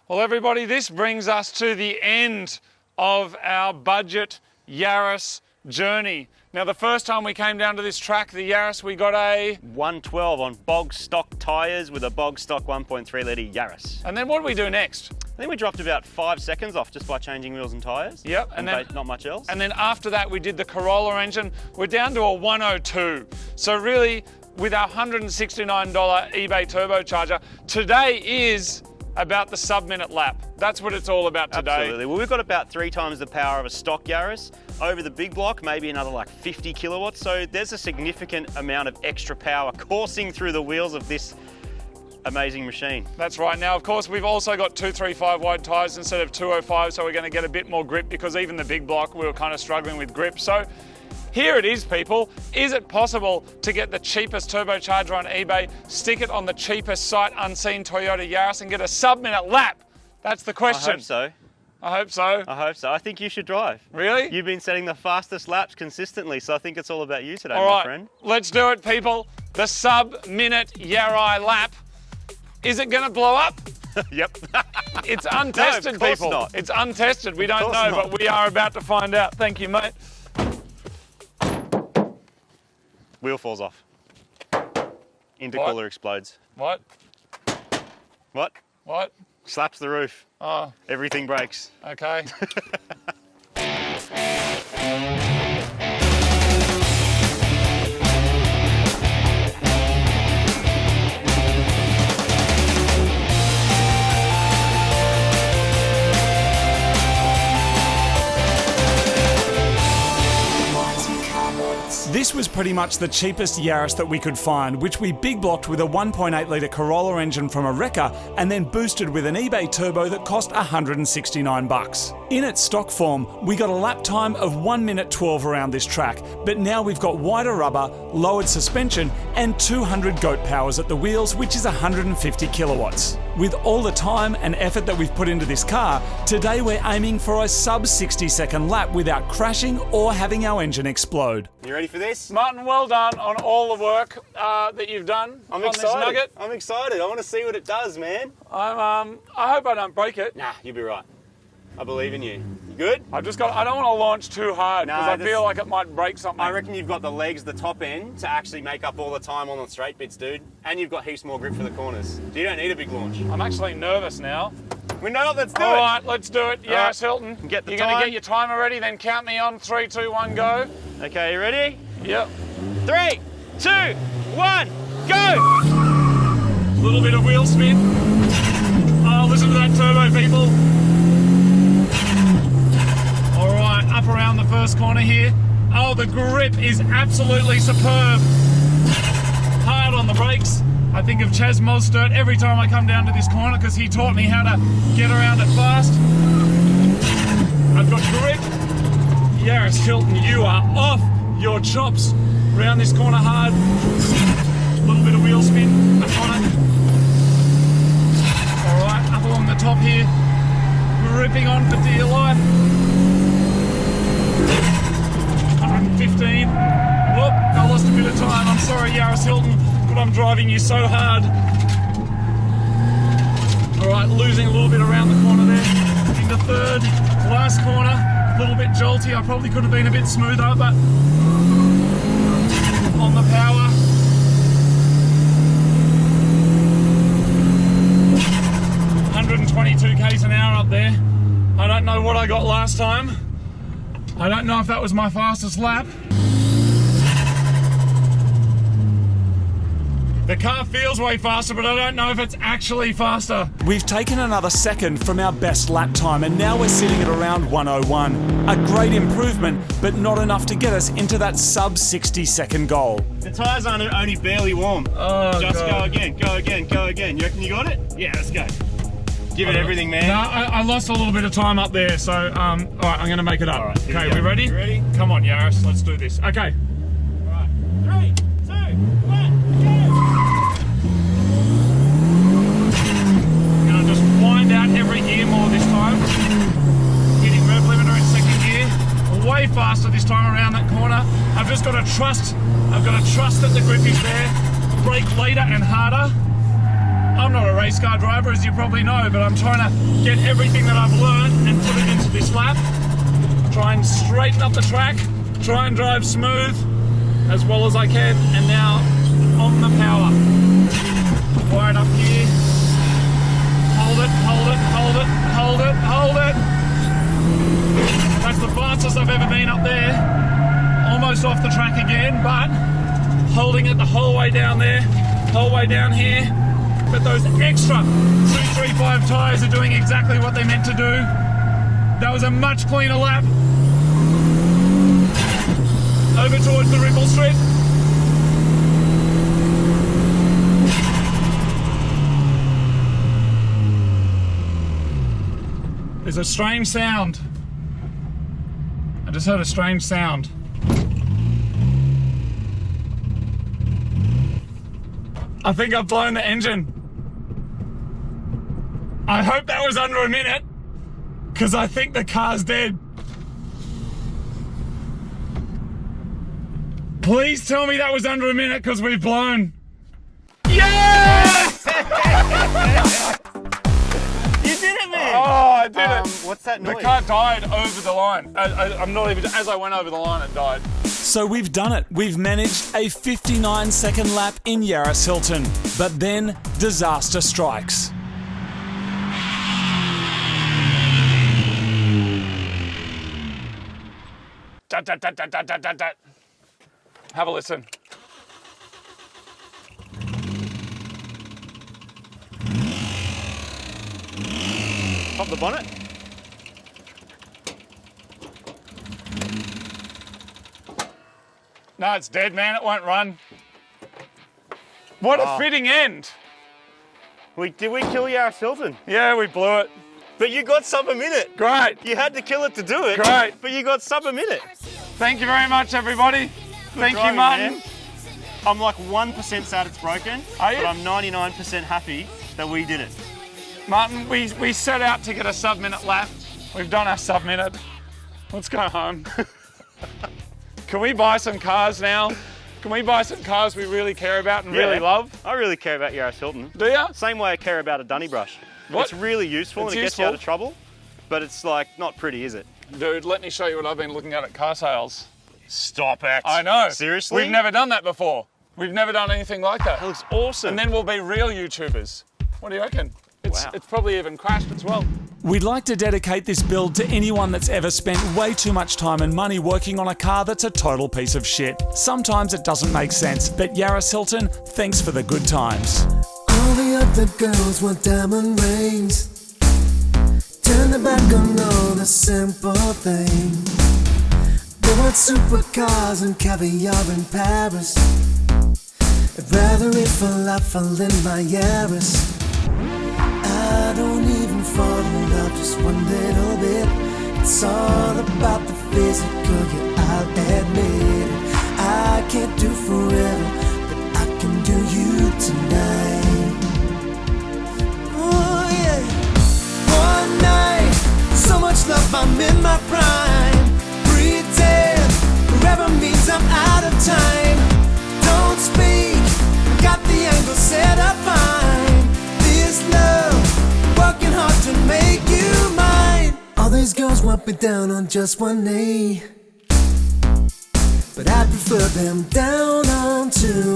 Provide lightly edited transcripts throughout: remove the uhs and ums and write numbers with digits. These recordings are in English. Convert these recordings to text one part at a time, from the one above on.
Well, everybody, this brings us to the end of our budget Yaris journey. Now, the first time we came down to this track, the Yaris, we got a 112 on bog stock tyres with a bog stock 1.3 litre Yaris. And then what did we do next? I think we dropped about 5 seconds off just by changing wheels and tyres. Yep, and then not much else. And then after that, we did the Corolla engine. We're down to a 102. So really, with our $169 eBay turbocharger, today is about the sub-minute lap. That's what it's all about today. Absolutely. Well, we've got about 3 times the power of a stock Yaris. Over the big block, maybe another like 50 kilowatts. So there's a significant amount of extra power coursing through the wheels of this amazing machine. That's right. Now, of course, we've also got 235 wide tyres instead of 205, so we're going to get a bit more grip because even the big block, we were kind of struggling with grip. So here it is, people. Is it possible to get the cheapest turbocharger on eBay, stick it on the cheapest sight unseen Toyota Yaris and get a sub-minute lap? That's the question. I hope so. I hope so. I hope so. I think you should drive. Really? You've been setting the fastest laps consistently, so I think it's all about you today, all my right, friend. Let's do it, people. The sub-minute Yaris lap. Is it going to blow up? Yep. It's untested, no, of course people. Not. It's untested. We don't know, not. but we are about to find out. Thank you, mate. Wheel falls off. Intercooler explodes. What? What? What? Slaps the roof. Oh. Everything breaks. Okay. This was pretty much the cheapest Yaris that we could find, which we big blocked with a 1.8 litre Corolla engine from a wrecker and then boosted with an eBay turbo that cost $169. In its stock form, we got a lap time of 1 minute 12 around this track, but now we've got wider rubber, lowered suspension and 200 goat powers at the wheels, which is 150 kilowatts. With all the time and effort that we've put into this car, today we're aiming for a sub 60 second lap without crashing or having our engine explode. You ready for this? Martin, well done on all the work that you've done on this nugget. I'm excited. I want to see what it does, man. I hope I don't break it. Nah, you'll be right. I believe in you. You good? I don't want to launch too hard because I feel like it might break something. I reckon you've got the legs, the top end, to actually make up all the time on the straight bits, dude. And you've got heaps more grip for the corners. So you don't need a big launch. I'm actually nervous now. We know, let's do it. All right, let's do it. Yaris Hilton. You're going to get your timer ready, then count me on. 3, 2, 1, go. Okay, you ready? Yep. 3, 2, 1, go! Little bit of wheel spin. Oh, listen to that turbo, people. All right, up around the first corner here. Oh, the grip is absolutely superb. Hard on the brakes. I think of Chaz Mostert every time I come down to this corner because he taught me how to get around it fast. I've got grip. Yaris Hilton, you are off your chops. Around this corner hard. A little bit of wheel spin up on it. All right, up along the top here. Gripping on for dear life. 115. Whoop, I lost a bit of time. I'm sorry, Yaris Hilton, but I'm driving you so hard. All right, losing a little bit around the corner there. Into third, last corner, a little bit jolty. I probably could have been a bit smoother, but on the power. 122 k's an hour up there. I don't know what I got last time. I don't know if that was my fastest lap. The car feels way faster, but I don't know if it's actually faster. We've taken another second from our best lap time, and now we're sitting at around 101. A great improvement, but not enough to get us into that sub 60 second goal. The tyres are only barely warm. Oh, Just God. go again, go again, go again. You reckon you got it? Yeah, let's go. Give it everything, man. No, I lost a little bit of time up there, so all right, I'm going to make it up. All right, okay, we ready? You ready? Come on, Yaris, let's do this. Okay. All right, 3, 2, 1, I'm going to just wind out every gear more this time. Hitting rev limiter in second gear. Way faster this time around that corner. I've just got to trust. I've got to trust that the grip is there. Brake later and harder. I'm not a race car driver, as you probably know, but I'm trying to get everything that I've learned and put it into this lap. Try and straighten up the track, try and drive smooth as well as I can, and now on the power. Right up here. Hold it, hold it, hold it, hold it, hold it. That's the fastest I've ever been up there. Almost off the track again, but holding it the whole way down there, whole way down here. But those extra 235 tyres are doing exactly what they meant to do. That was a much cleaner lap. Over towards the ripple strip. There's a strange sound. I just heard a strange sound. I think I've blown the engine. I hope that was under a minute, because I think the car's dead. Please tell me that was under a minute, because we've blown. Yes! You did it, man! Oh, I did it. What's that noise? The car died over the line. I'm not even, as I went over the line, it died. So we've done it. We've managed a 59-second lap in Yaris Hilton. But then, disaster strikes. Have a listen. Pop the bonnet. No, it's dead, man. It won't run. What a fitting end. Did we kill Yaris Hilton? Yeah, we blew it. But you got sub a minute. Great. You had to kill it to do it. Great. But you got sub a minute. Thank you very much, everybody. Thank you, driving, Martin. man. I'm like 1% sad it's broken, Are you? but I'm 99% happy that we did it. Martin, we set out to get a sub-minute lap. We've done our sub-minute. Let's go home. Can we buy some cars now? Can we buy some cars we really care about and really love? I really care about Yaris Hilton. Do you? Same way I care about a dunny brush. What? It's really useful and it gets you out of trouble, but it's like not pretty, is it? Dude, let me show you what I've been looking at car sales. Stop it. I know. Seriously? We've never done that before. We've never done anything like that. That looks awesome. And then we'll be real YouTubers. What do you reckon? Wow. It's probably even crashed as well. We'd like to dedicate this build to anyone that's ever spent way too much time and money working on a car that's a total piece of shit. Sometimes it doesn't make sense, but Yaris Hilton, thanks for the good times. All the other girls want diamond rings. Turn their back on all the simple things. They want supercars and caviar in Paris. I'd rather eat falafel in my Yaris. I don't even fall in love just one little bit. It's all about the physical, yeah, I'll admit it. I can't do forever, but I can do you tonight. Oh yeah. One night, so much love, I'm in my prime. Pretend forever means I'm out of time. Don't speak, got the angle set up fine. This love, working hard to make you mine. All these girls want me down on just one knee, but I prefer them down on two.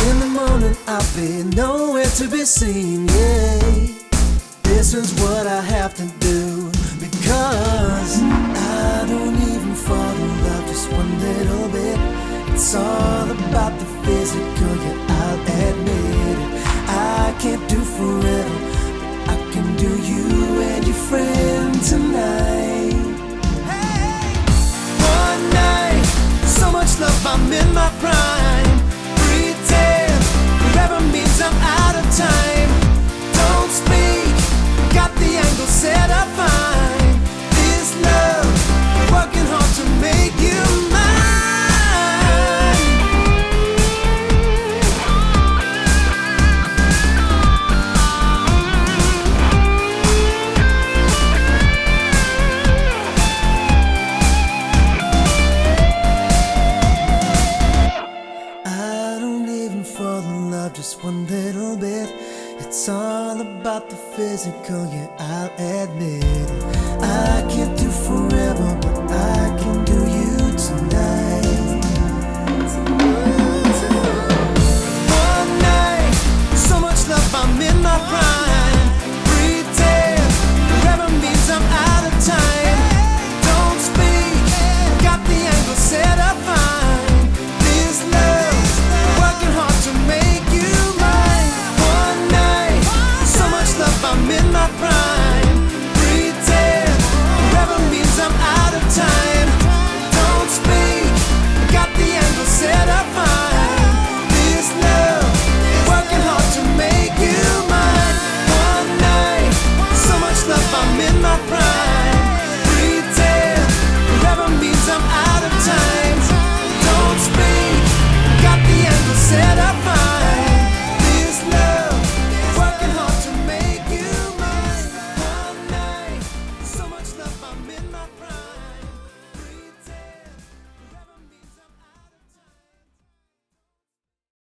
In the morning I'll be nowhere to be seen, yeah. This is what I have to do, because I don't even fall in love just one little bit. It's all about the physical, yeah, I'll admit it. I can't do forever, but I can do you and your friend tonight. Hey! One night, so much love, I'm in my prime. Pretend forever means I'm out of time. Don't speak, got the angle set up fine. This love, working hard to make you mine. physical, yeah, I'll admit it. I can't do forever, but I can